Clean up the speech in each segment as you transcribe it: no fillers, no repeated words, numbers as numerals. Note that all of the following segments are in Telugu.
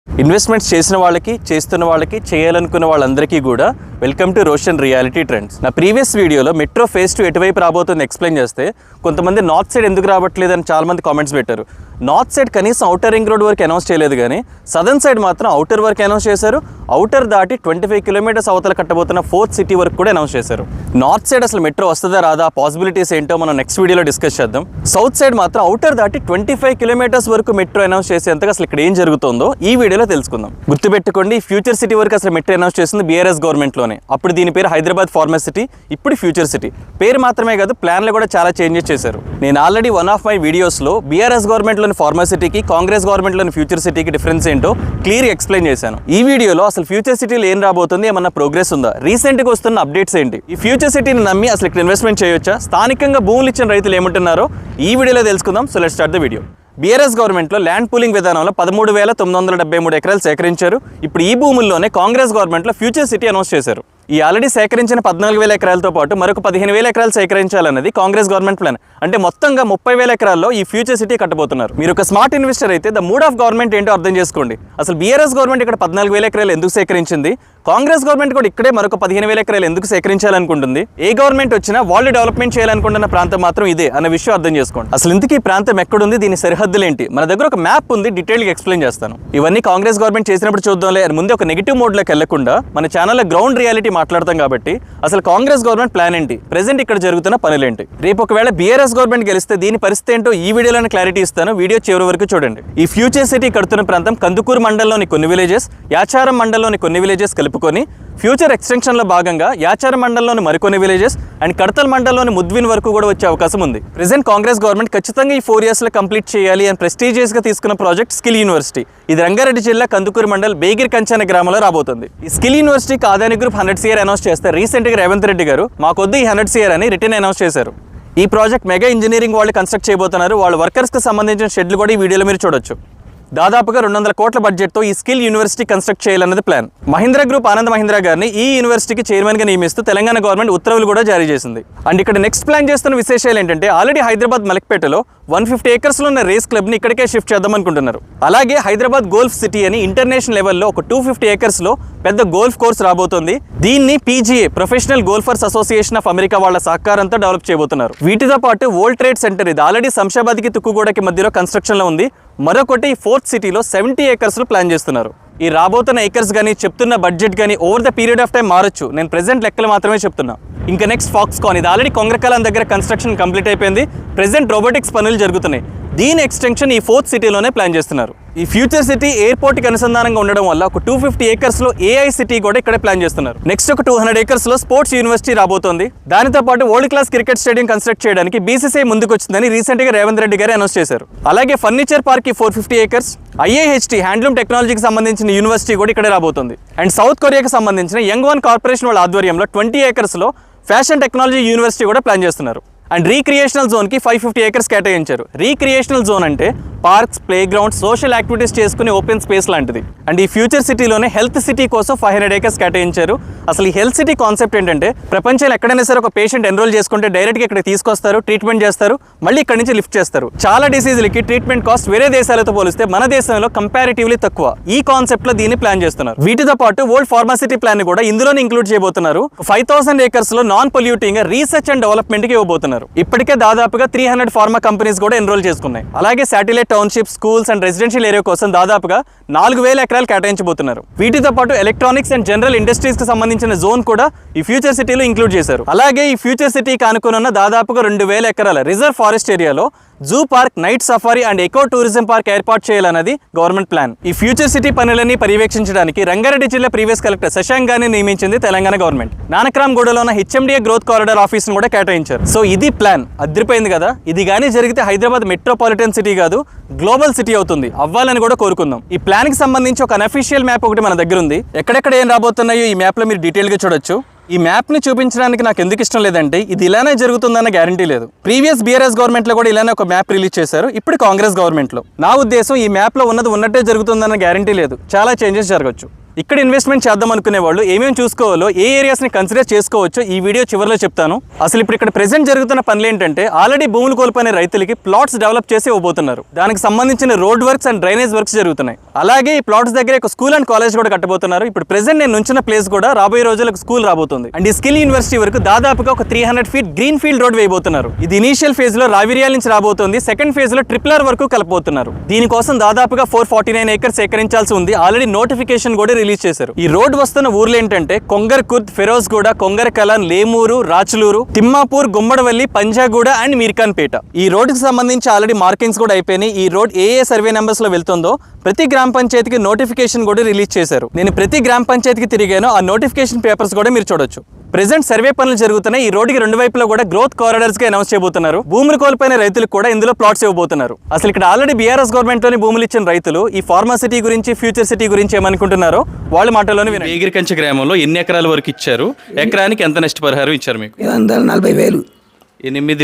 ఇన్వెస్ట్మెంట్స్ చేసిన వాళ్ళకి, చేస్తున్న వాళ్ళకి, చేయాలనుకున్న వాళ్ళందరికీ కూడా welcome to Roshan reality trends. నా ప్రీవియస్ వీడియోలో మెట్రో ఫేజ్ 2 ఎటువైపు రాబోతుంది ఎక్స్ప్లెయిన్ చేస్తే కొంతమంది నార్త్ సైడ్ ఎందుకు రావట్లేదు అని చాలామంది కామెంట్స్ పెట్టారు. నార్త్ సైడ్ కనీసం అవుటర్ రింగ్ రోడ్ వరకు అనౌన్స్ చేయలేదు, కానీ సదర్న్ సైడ్ మాత్రం అవుటర్ వరకు అనౌన్స్ చేశారు. అవుటర్ దాటి 25 కిలోమీటర్స్ అవతల కట్టబోతున్న 4th సిటీ వరకు కూడా అనౌన్స్ చేశారు. నార్త్ సైడ్ అసలు మెట్రో వస్తుందా రాదా, పాసిబిలిటీస్ ఏంటో మనం నెక్స్ట్ వీడియోలో డిస్కస్ చేద్దాం. సౌత్ సైడ్ మాత్రం అవుటర్ దాటి 25 కిలోమీటర్స్ వరకు మెట్రో అనౌన్స్ చేసేంతగా అసలు ఇక్కడ ఏం జరుగుతుందో ఈ వీడియోలో తెలుసుకుందాం. గుర్తుపెట్టుకోండి, ఫ్యూచర్ సిటీ వరకు అసలు మెట్రో అనౌన్స్ చేసింది బీఆర్ఎస్ గవర్నమెంట్లోనే. అప్పుడు దీని పేరు హైదరాబాద్ ఫార్మర్ సిటీ, ఇప్పుడు ఫ్యూచర్ సిటీ. పేరు మాత్రమే కాదు, ప్లాన్లో కూడా చాలా చేంజెస్ చేశారు. నేను ఆల్రెడీ వన్ ఆఫ్ మై వీడియోస్లో బీఆర్ఎస్ గవర్నమెంట్లోని ఫార్మర్ సిటీకి, కాంగ్రెస్ గవర్నమెంట్లోని ఫ్యూచర్ సిటీకి డిఫరెన్స్ ఏంటో క్లియర్గా ఎక్స్ప్లెయిన్ చేశాను. ఈ వీడియోలో అసలు ఫ్యూచర్ సిటీలో ఏం రాబోతుంది, ఏమన్నా ప్రోగ్రెస్ ఉందా, రీసెంట్గా వస్తున్న అప్డేట్స్ ఏంటి, ఈ ఫ్యూచర్ సిటీని నమ్మి అసలు ఇక్కడ ఇన్వెస్ట్మెంట్ చేయొచ్చా, స్థానికంగా భూములు ఇచ్చిన రైతులు ఏమంటున్నారో ఈ వీడియోలో తెలుసుకుందాం. So let's start the video. BRS గవర్నమెంట్లో ల్యాండ్ పూలింగ్ విధానంలో 13,973 ఎకరాలు సేకరించారు. ఇప్పుడు ఈ భూముల్లోనే కాంగ్రెస్ గవర్నమెంట్లో ఫ్యూచర్ సిటీ అనౌన్స్ చేశారు. ఈ ఆల్రెడీ సేకరించిన 14,000 ఎకరాలతో పాటు మరొక 15,000 ఎకరాలు సేకరించాలన్నది కాంగ్రెస్ గవర్నమెంట్ ప్లాన్. అంటే మొత్తంగా 30,000 ఎకరాల్లో ఈ ఫ్యూచర్ సిటీ కట్టబోతున్నారు. మీరు ఒక స్మార్ట్ ఇన్వెస్టర్ అయితే ద మూడ్ ఆఫ్ గవర్నమెంట్ ఏంటో అర్థం చేసుకోండి. అసలు బీఆర్ఎస్ గవర్నమెంట్ ఇక్కడ 14,000 ఎకరాలు ఎందుకు సేకరించింది, కాంగ్రెస్ గవర్నమెంట్ కూడా ఇక్కడే మరొక 15,000 ఎకరాలు ఎందుకు సేకరించాలనుకుంటుంది, ఏ గవర్నమెంట్ వచ్చినా వాళ్ళు డెవలప్మెంట్ చేయాలనుకుంటున్న ప్రాంతం మాత్రం ఇదే అన్న విషయం అర్థం చేసుకోండి. అసలు ఇంతకీ ఈ ప్రాంతం ఎక్కడుంది, దీని సరిహద్దులు ఏంటి, మన దగ్గర ఒక మ్యాప్ ఉంది, డీటెయిల్గా ఎక్స్ప్లెయిన్ చేస్తాను. ఇవన్నీ కాంగ్రెస్ గవర్నమెంట్ చేసినప్పుడు చూద్దాంలే అని ముందే ఒక నెగిటివ్ మోడ్లోకి వెళ్లకుండా మన ఛానల్లో గ్రౌండ్ రియాలిటీ మాట్లాడతాం కాబట్టి అసలు కాంగ్రెస్ గవర్నమెంట్ ప్లాన్ ఏంటి, ప్రెసెంట్ ఇక్కడ జరుగుతున్న పనులేంటి, రేపు ఒకవేళ బీఆర్ఎస్ గవర్నమెంట్ గెలిస్తే దీని పరిస్థితి ఏంటో ఈ వీడియోలోనే క్లారిటీ ఇస్తాను. వీడియో చివరి వరకు చూడండి. ఈ ఫ్యూచర్ సిటీ కడుతున్న ప్రాంతం కందుకూరు మండలంలోని కొన్ని విలేజెస్, యాచారం మండలంలోని కొన్ని విలేజెస్ కలుపుకొని ఫ్యూచర్ ఎక్స్టెన్షన్లో భాగంగా యాచారం మండలంలోని మరికొన్ని విలేజెస్ అండ్ కడతల్ మండలంలోని ముద్విన్ వరకు కూడా వచ్చే అవకాశం ఉంది. ప్రెసెంట్ కాంగ్రెస్ గవర్నమెంట్ ఖచ్చితంగా ఈ 4 yearsలో కంప్లీట్ చేయాలి అని ప్రెస్టీజియస్గా తీసుకున్న ప్రాజెక్ట్ స్కిల్ యూనివర్సిటీ. ఇది రంగారెడ్డి జిల్లా కందుకూరు మండల్ బేగిర్ కంచాన గ్రామంలో రాబోతుంది. ఈ స్కిల్ యూనివర్సిటీకి ఆదాని గ్రూప్ 100 CR అనౌన్స్ చేస్తే రీసెంట్గా రేవంత్ రెడ్డి గారు మాకొద్దు ఈ 100 CR అని రిటర్న్ అనౌన్స్ చేశారు. ఈ ప్రాజెక్ట్ మెగా ఇంజనీరింగ్ వాళ్ళు కన్స్ట్రక్ట్ చేయబోతున్నారు. వాళ్ళ వర్కర్స్కి సంబంధించిన షెడ్లు కూడా ఈ వీడియోలో మీరు చూడొచ్చు. దాదాపుగా 200 కోట్ల బడ్జెట్తో ఈ స్కిల్ యూనివర్సిటీ కన్స్ట్రక్ట్ చేయాలన్నది ప్లాన్. మహీంద్రా గ్రూప్ ఆనంద్ మహీంద్రా గారిని ఈ యూనివర్సిటీకి చైర్మన్గా నియమిస్తూ తెలంగాణ గవర్నమెంట్ ఉత్తర్వులు కూడా జారీ చేసింది. అండ్ ఇక్కడ నెక్స్ట్ ప్లాన్ చేస్తున్న విశేషాలు ఏంటంటే ఆల్రెడీ హైదరాబాద్ మలక్పేటలో 150 acresలో ఉన్న రేస్ క్లబ్ని ఇక్కడికే షిఫ్ట్ చేద్దాం అనుకుంటున్నారు. అలాగే హైదరాబాద్ గోల్ఫ్ సిటీ అని ఇంటర్నేషనల్ లెవెల్లో ఒక 250 acresలో పెద్ద గోల్ఫ్ కోర్స్ రాబోతోంది. దీన్ని PGA professional golfers association of America వాళ్ళ సహకారంతో డెవలప్ చేయబోతున్నారు. వీటితో పాటు వరల్డ్ ట్రేడ్ సెంటర్, ఇది ఆల్రెడీ శంషాబాద్కి తుక్కుగూడకి మధ్యలో కన్స్ట్రక్షన్లో ఉంది. మరొకటి 4th సిటీలో 70 acresలో ప్లాన్ చేస్తున్నారు. ఈ రాబోతున్న ఏకర్స్ కానీ చెప్తున్న బడ్జెట్ కానీ over the period of time మారచ్చు. నేను ప్రెసెంట్ లెక్కలు మాత్రమే చెప్తున్నా. ఇంకా నెక్స్ట్ ఫాక్స్కాన్, ఇది ఆల్రెడీ కొంగరకాలం దగ్గర కన్స్ట్రక్షన్ కంప్లీట్ అయిపోయింది. ప్రెసెంట్ రోబోటిక్స్ పనులు జరుగుతున్నాయి. దీని ఎక్స్టెన్షన్ ఈ 4th సిటీలోనే ప్లాన్ చేస్తున్నారు. ఈ ఫ్యూచర్ సిటీ ఎయిర్పోర్ట్కి అనుసంధానంగా ఉండడం వల్ల ఒక 250 acresలో AI సిటీ కూడా ఇక్కడే ప్లాన్ చేస్తున్నారు. నెక్స్ట్ ఒక 200 acresలో స్పోర్ట్స్ యూనివర్సిటీ రాబోతోంది. దానితో పాటు world class cricket stadium construct చేయడానికి BCCI ముందుకు వచ్చిందని రీసెంట్గా రేవంత్ రెడ్డి గారు అనౌన్స్ చేశారు. అలాగే furniture park 450 acres, IIHT handloom టెక్నాలజీకి సంబంధించిన యూనివర్సిటీ కూడా ఇక్కడే రాబోతుంది. అండ్ సౌత్ కొరియాకి సంబంధించిన యంగ్ వన్ కార్పొరేషన్ వాళ్ళ ఆధ్వర్యంలో 20 acresలో ఫ్యాషన్ టెక్నాలజీ యూనివర్సిటీ కూడా ప్లాన్ చేస్తున్నారు. అండ్ రీక్రియేషనల్ జోన్కి 550 acres కేటాయించారు. రీక్రియేషనల్ జోన్ అంటే parks, play grounds, social activities చేసుకునే ఓపెన్ స్పేస్ లాంటిది. అండ్ ఈ ఫ్యూచర్ సిటీలోనే హెల్త్ సిటీ కోసం 500 acres కేటాయించారు. అసలు ఈ హెల్త్ సిటీ కాన్సెప్ట్ ఏంటంటే ప్రపంచంలో ఎక్కడైనా సరే ఒక పేషెంట్ ఎన్రోల్ చేసుకుంటే డైరెక్ట్గా ఇక్కడ తీసుకొస్తారు, ట్రీట్మెంట్ చేస్తారు, మళ్ళీ ఇక్కడ నుంచి లిఫ్ట్ చేస్తారు. చాలా డిసీజులకి ట్రీట్మెంట్ కాస్ట్ వేరే దేశాలతో పోలిస్తే మన దేశంలో కంపారిటివ్లీ తక్కువ. ఈ కాన్సెప్ట్లో దీన్ని ప్లాన్ చేస్తున్నారు. వీటితో పాటు వరల్డ్ ఫార్మాసిటీ ప్లాన్ కూడా ఇందులోనే ఇంక్లూడ్ చేయబోతున్నారు. 5,000 acresలో నాన్ పొల్యూటింగ్ రీసెర్చ్ అండ్ డెవలప్మెంట్కి ఇవ్వబోతున్నారు. ఇప్పటికే దాదాపుగా 300 ఫార్మా కంపెనీస్ కూడా ఎన్రోల్ చేసుకున్నాయి. అలాగే satellite township, schools and residential area కోసం దాదాపుగా 4,000 ఎకరాలు కేటాయించబోతున్నారు. వీటితో పాటు ఎలక్ట్రానిక్స్ అండ్ జనరల్ ఇండస్ట్రీస్ కి సంబంధించిన జోన్ కూడా ఈ ఫ్యూచర్ సిటీలో ఇంక్లూడ్ చేశారు. అలాగే ఈ ఫ్యూచర్ సిటీకి ఆనుకున్న దాదాపుగా 2,000 ఎకరాల రిజర్వ్ ఫారెస్ట్ ఏరియాలో zoo park, night safari and eco tourism park ఏర్పాటు చేయాలన్నది గవర్నమెంట్ ప్లాన్. ఈ ఫ్యూచర్ సిటీ పనులన్నీ పర్యవేక్షించడానికి రంగారెడ్డి జిల్లా ప్రీవియస్ కలెక్టర్ శశాంక్ గారిని నియమించింది తెలంగాణ గవర్నమెంట్. నానక్రామ్గూడలో ఉన్న HMDA గ్రోత్ కారిడార్ ఆఫీస్ ను కూడా కేటాయించారు. సో ఇది ప్లాన్. అదిరిపోయింది కదా. ఇది కానీ జరిగితే హైదరాబాద్ మెట్రోపాలిటన్ సిటీ కాదు, గ్లోబల్ సిటీ అవుతుంది. అవ్వాలని కూడా కోరుకుందాం. ఈ ప్లాన్ కి సంబంధించి ఒక అన్అఫీషియల్ మ్యాప్ ఒకటి మన దగ్గర ఉంది. ఎక్కడెక్కడ ఏం రాబోతున్నాయో ఈ మ్యాప్ లో మీరు డీటెయిల్ గా చూడొచ్చు. ఈ మ్యాప్ని చూపించడానికి నాకు ఎందుకు ఇష్టం లేదంటే ఇది ఇలానే జరుగుతుందన్న గ్యారంటీ లేదు. ప్రీవియస్ బీఆర్ఎస్ గవర్నమెంట్లో కూడా ఇలానే ఒక మ్యాప్ రిలీజ్ చేశారు. ఇప్పుడు కాంగ్రెస్ గవర్నమెంట్లో నా ఉద్దేశం ఈ మ్యాప్లో ఉన్నది ఉన్నట్టే జరుగుతుందన్న గ్యారంటీ లేదు, చాలా చేంజెస్ జరగచ్చు. ఇక్కడ ఇన్వెస్ట్మెంట్ చేద్దాం అనుకునే వాళ్ళు ఏమేమి చూసుకోవాలో, ఏ ఏరియాస్ని కన్సిడర్ చేసుకోవచ్చో ఈ వీడియో చివరిలో చెప్తాను. అసలు ఇప్పుడు ఇక్కడ ప్రెసెంట్ జరుగుతున్న పనులు ఏంటంటే, ఆల్రెడీ భూములు కోల్పోయిన రైతులకి ప్లాట్స్ డెవలప్ చేసి ఇవ్వబోతున్నారు. దానికి సంబంధించిన road works and drainage works జరుగుతున్నాయి. అలాగే ఈ ప్లాట్స్ దగ్గర ఒక స్కూల్ అండ్ కాలేజ్ కూడా కట్టబోతున్నారు. ఇప్పుడు ప్రెసెంట్ నేను నుంచిన ప్లేస్ కూడా రాబోయే రోజులకు స్కూల్ రాబోతుంది. అండ్ ఈ స్కిల్ యూనివర్సిటీ వరకు దాదాపుగా ఒక 300 ఫీట్ గ్రీన్ ఫీల్డ్ రోడ్ వేయబోతున్నారు. ఇది ఇనీషియల్ ఫేజ్ లో రావిర్యాల నుంచి రాబోతుంది. సెకండ్ ఫేజ్ లో ట్రిపులర్ వరకు కలపబోతున్నారు. దీనికోసం దాదాపుగా 449 ఏకర్స్ సేకరించాల్సి ఉంది. ఆల్రెడీ నోటిఫికేషన్ కూడా రిలీజ్ చేశారు. ఈ రోడ్ వస్తున్న ఊర్లు ఏంటంటే కొంగర్కుర్ద్, ఫెరోజ్గూడ, కొంగరకలాన్, లేమూరు, రాచులూరు, తిమ్మాపూర్, గుమ్మడవల్లి, పంజాగూడ అండ్ మీర్ఖాన్పేట. ఈ రోడ్డుకి సంబంధించి ఆల్రెడీ మార్కింగ్స్ కూడా అయిపోయినాయి. ఈ రోడ్ ఏ సర్వే నెంబర్స్ లో వెళ్తుందో ప్రతి గ్రామ పంచాయతీకి నోటిఫికేషన్ కూడా రిలీజ్ చేశారు. నేను ప్రతి గ్రామ పంచాయతీకి తిరిగాను. ఆ నోటిఫికేషన్ పేపర్స్ కూడా మీరు చూడొచ్చు. ప్రెసెంట్ సర్వే పనులు జరుగుతున్నాయి. ఈ రోడ్డుకి రెండు వైపులా కూడా గ్రోత్ కారిడార్స్ గా అనౌన్స్ చేయబోతున్నారు. భూములు కోల్పోయిన రైతులకు కూడా ఇందులో ప్లాట్స్ ఇవ్వబోతున్నారు. అసలు ఇక్కడ ఆల్రెడీ బీఆర్ఎస్ గవర్నమెంట్ లోని భూములు ఇచ్చిన రైతులు ఈ ఫార్మా సిటీ గురించి, ఫ్యూచర్ సిటీ గురించి ఏమనుకుంటున్నారో వాళ్ళ మాటల్లోనే వినండి. ఏగిరికంచ గ్రామంలో ఎన్ని ఎకరాల వరకు ఇచ్చారు? ఎకరానికి ఎంత నష్టపరిహారం ఇచ్చారు మీకు? 840,000.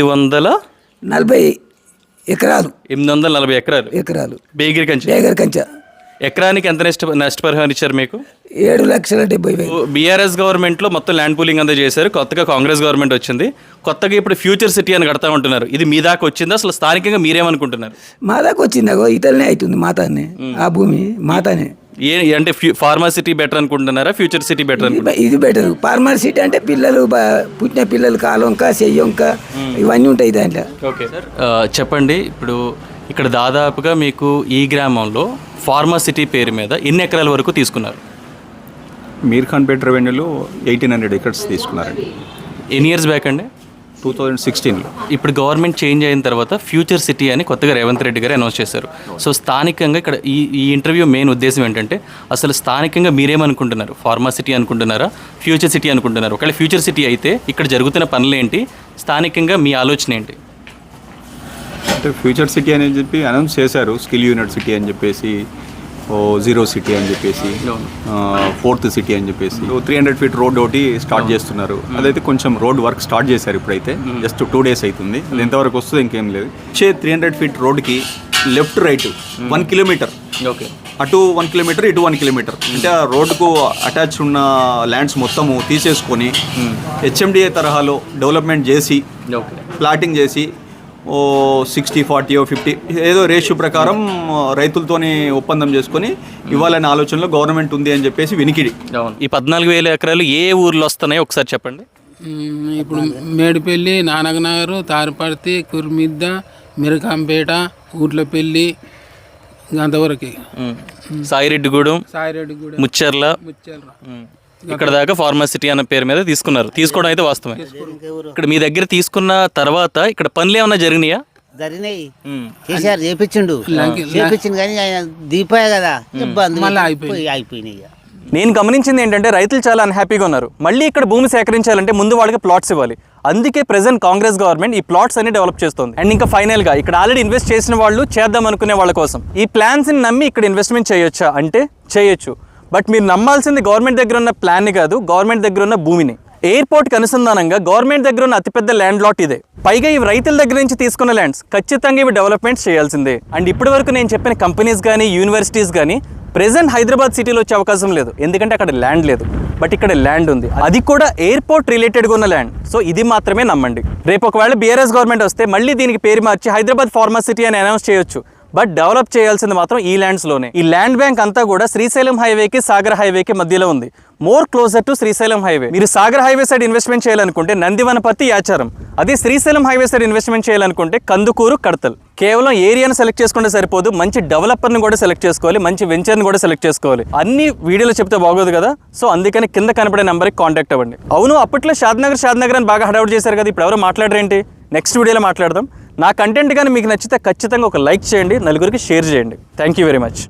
840 ఎకరాలు. 840 ఎకరాలు. బేగిరికంచ ఎకరానికి ఎంత నష్టపరిహారం ఇచ్చారు మీకు? 7,70,000. బీఆర్ఎస్ గవర్నమెంట్ లో మొత్తం ల్యాండ్ పూలింగ్ అంతా చేశారు. కొత్తగా కాంగ్రెస్ గవర్నమెంట్ వచ్చింది. కొత్తగా ఇప్పుడు ఫ్యూచర్ సిటీ అని కడతా ఉంటున్నారు. ఇది మీ దాకా వచ్చిందా? అసలు స్థానికంగా మీరేమనుకుంటున్నారు? మా దాకా వచ్చిందా? ఇతరులనే అవుతుంది. మాతానే ఆ భూమి మాతానే. అంటే ఫార్మా సిటీ బెటర్ అనుకుంటున్నారా, ఫ్యూచర్ సిటీ బెటర్? ఇది బెటర్. ఫార్మర్ సిటీ అంటే పిల్లలు పుట్టిన పిల్లలు కాలంక, చెయ్యంక ఇవన్నీ ఉంటాయి దాంట్లో. ఓకే సార్, చెప్పండి. ఇప్పుడు ఇక్కడ దాదాపుగా మీకు ఈ గ్రామంలో ఫార్మా సిటీ పేరు మీద ఎన్ని ఎకరాల వరకు తీసుకున్నారు? మీర్ఖాన్పేట రెవెన్యూలో 1800 ఎకర్స్ తీసుకున్నారండి. ఎన్ని ఇయర్స్ బ్యాక్ అండి? 2016లో. ఇప్పుడు గవర్నమెంట్ చేంజ్ అయిన తర్వాత ఫ్యూచర్ సిటీ అని కొత్తగా రేవంత్ రెడ్డి గారు అనౌన్స్ చేశారు. సో స్థానికంగా ఇక్కడ ఈ ఇంటర్వ్యూ మెయిన్ ఉద్దేశం ఏంటంటే, అసలు స్థానికంగా మీరేమనుకుంటున్నారు? ఫార్మా సిటీ అనుకుంటున్నారా, ఫ్యూచర్ సిటీ అనుకుంటున్నారు? ఒకవేళ ఫ్యూచర్ సిటీ అయితే ఇక్కడ జరుగుతున్న పనులు ఏంటి? స్థానికంగా మీ ఆలోచన ఏంటి? అంటే ఫ్యూచర్ సిటీ అని చెప్పి అనౌన్స్ చేశారు. స్కిల్ యూనివర్సిటీ అని చెప్పేసి, జీరో సిటీ అని చెప్పేసి, 4th సిటీ అని చెప్పేసి 300 ఫీట్ రోడ్ ఒకటి స్టార్ట్ చేస్తున్నారు. అదైతే కొంచెం రోడ్ వర్క్ స్టార్ట్ చేశారు. ఇప్పుడైతే జస్ట్ 2 days అవుతుంది. అది ఎంతవరకు వస్తుందో ఇంకేం లేదు. 300 ఫీట్ రోడ్కి లెఫ్ట్ రైట్ 1 కిలోమీటర్, ఓకే, అటు 1 కిలోమీటర్, ఇటు 1 కిలోమీటర్. అంటే ఆ రోడ్డుకు అటాచ్ ఉన్న ల్యాండ్స్ మొత్తము తీసేసుకొని హెచ్ఎండిఏ తరహాలో డెవలప్మెంట్ చేసి, ప్లాటింగ్ చేసి 60-40 50 ఏదో రేషియో ప్రకారం రైతులతోని ఒప్పందం చేసుకొని ఇవ్వాలనే ఆలోచనలో గవర్నమెంట్ ఉంది అని చెప్పేసి వినికిడి. ఈ 14,000 ఎకరాలు ఏ ఊర్లో వస్తున్నాయో ఒకసారి చెప్పండి. ఇప్పుడు మేడిపల్లి, నానగనగర్, తారపర్తి, కుర్మిద్ద, మిరకాంపేట, ఊట్లపల్లి, అంతవరకు సాయిరెడ్డిగూడెం, ముచ్చర్ల, ఇక్కడ దాకా ఫార్మా సిటీ అన్న పేరు మీద తీసుకున్నారు. తీసుకోవడం అయితే వాస్తవమే. ఇక్కడ మీ దగ్గర తీసుకున్న తర్వాత ఇక్కడ పనులు ఏమన్నా జరిగినాయా? జరిగినాయి. కేసీఆర్ చేపించిండు కానీ ఆయన దీపాయ కదా, అయిపోయినాయి. నేను గమనించింది ఏంటంటే, రైతులు చాలా అన్హ్యాపీగా ఉన్నారు. మళ్ళీ ఇక్కడ భూమి సేకరించాలంటే ముందు వాళ్ళకి ప్లాట్స్ ఇవ్వాలి. అందుకే ప్రెసెంట్ కాంగ్రెస్ గవర్నమెంట్ ఈ ప్లాట్స్ అన్ని డెవలప్ చేస్తుంది. అండ్ ఇంకా ఫైనల్ గా ఇక్కడ ఆల్రెడీ ఇన్వెస్ట్ చేసిన వాళ్ళు, చేద్దాం అనుకునే వాళ్ళ కోసం ఈ ప్లాన్స్ ని నమ్మి ఇక్కడ ఇన్వెస్ట్మెంట్ చేయొచ్చా అంటే చేయొచ్చు. బట్ మీరు నమ్మాల్సింది గవర్నమెంట్ దగ్గర ఉన్న ప్లాన్ని కాదు, గవర్నమెంట్ దగ్గర ఉన్న భూమిని. ఎయిర్పోర్ట్కి అనుసంధానంగా గవర్నమెంట్ దగ్గర ఉన్న అతిపెద్ద ల్యాండ్ లాట్ ఇదే. పైగా ఇవి రైతుల దగ్గర నుంచి తీసుకున్న ల్యాండ్స్. ఖచ్చితంగా ఇవి డెవలప్మెంట్ చేయాల్సిందే. అండ్ ఇప్పటి వరకు నేను చెప్పిన కంపెనీస్ కానీ, యూనివర్సిటీస్ కానీ ప్రెసెంట్ హైదరాబాద్ సిటీలో వచ్చే అవకాశం లేదు. ఎందుకంటే అక్కడ ల్యాండ్ లేదు. బట్ ఇక్కడ ల్యాండ్ ఉంది, అది కూడా ఎయిర్పోర్ట్ రిలేటెడ్గా ఉన్న ల్యాండ్. సో ఇది మాత్రమే నమ్మండి. రేపు ఒకవేళ బీఆర్ఎస్ గవర్నమెంట్ వస్తే మళ్ళీ దీనికి పేరు మార్చి హైదరాబాద్ ఫార్మా సిటీ అని అనౌన్స్ చేయొచ్చు. బట్ డెవలప్ చేయాల్సింది మాత్రం ఈ ల్యాండ్స్లోనే. ఈ ల్యాండ్ బ్యాంక్ అంతా కూడా శ్రీశైలం హైవేకి, సాగర్ హైవేకి మధ్యలో ఉంది. More closer to Srisailam highway. మీరు సాగర్ హైవే సైడ్ ఇన్వెస్ట్మెంట్ చేయాలనుకుంటే నందివనపర్తి, యాచారం. అదే శ్రీశైలం హైవే సైడ్ ఇన్వెస్ట్మెంట్ చేయాలనుకుంటే కందుకూరు, కడతల్. కేవలం ఏరియాను సెలెక్ట్ చేసుకుంటే సరిపోదు, మంచి డెవలపర్ని కూడా సెలెక్ట్ చేసుకోవాలి, మంచి వెంచర్ని కూడా సెలెక్ట్ చేసుకోవాలి. అన్ని వీడియోలో చెప్తే బాగోదు కదా. సో అందుకని కింద కనపడే నెంబర్కి కాంటాక్ట్ అవ్వండి. అవును, అప్పట్లో షాద్నగర్ అని బాగా హడావుడి చేశారు కదా, ఇప్పుడు ఎవరో మాట్లాడరేంటి? నెక్స్ట్ వీడియోలో మాట్లాడదాం. నా కంటెంట్ కానీ మీకు నచ్చితే ఖచ్చితంగా ఒక లైక్ చేయండి, నలుగురికి షేర్ చేయండి. Thank you very much.